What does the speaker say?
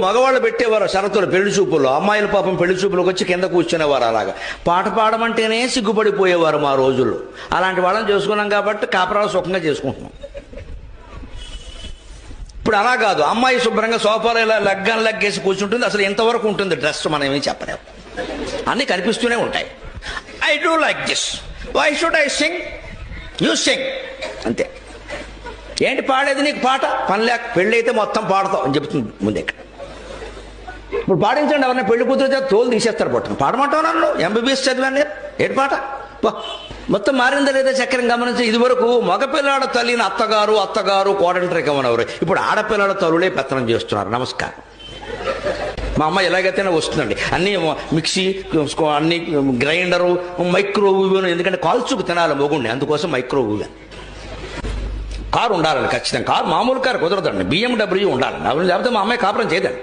మగవాళ్ళు పెట్టేవారు షరతులు పెళ్లి చూపుల్లో, అమ్మాయిల పాపం పెళ్లి చూపులకు వచ్చి కింద కూర్చునేవారు. అలాగా పాట పాడమంటేనే సిగ్గుపడిపోయేవారు మా రోజుల్లో. అలాంటి వాళ్ళని చేసుకున్నాం కాబట్టి కాపురాలు సుఖంగా చేసుకుంటున్నాం. ఇప్పుడు అలా కాదు, అమ్మాయి శుభ్రంగా సోఫాలో ఇలా లగ్గాన్ని లగ్గేసి కూర్చుంటుంది. అసలు ఎంతవరకు ఉంటుంది డ్రెస్ మనం ఏమీ చెప్పలేము, అన్నీ కనిపిస్తూనే ఉంటాయి. I do like this, why should I sing, you sing, అంతే. ఏంటి పాడేది నీకు పాట, పని లేక, పెళ్ళి అయితే మొత్తం పాడతావు అని చెప్తుంది ముందే. ఇప్పుడు పాడించండి, ఎవరైనా పెళ్లి కూతురు తోలు తీసేస్తారు పట్టుకుని. పాడమంటావు నన్ను, ఎంబీబీఎస్ చదివాను నేను, ఏంటి పాట మొత్తం మారిందా లేదా చక్రం గమనించి. ఇదివరకు మగపిల్లాడ తల్లిని అత్తగారు అత్తగారు కోడంటరికమనవరు, ఇప్పుడు ఆడపిల్లాడ తల్లులే పెత్తనం చేస్తున్నారు. నమస్కారం. మా అమ్మ ఎలాగైతేనే వస్తుందండి, అన్నీ మిక్సీ, అన్ని గ్రైండరు, మైక్రోవేవ్. ఎందుకంటే కాల్చుకు తినాలి మొగుండి, అందుకోసం మైక్రోవేవ్. కారు ఉండాలండి ఖచ్చితంగా, కారు మామూలు కారు కుదరదండి, BMW ఉండాలండి. లేకపోతే మా అమ్మాయి కాపురం చేయదండి.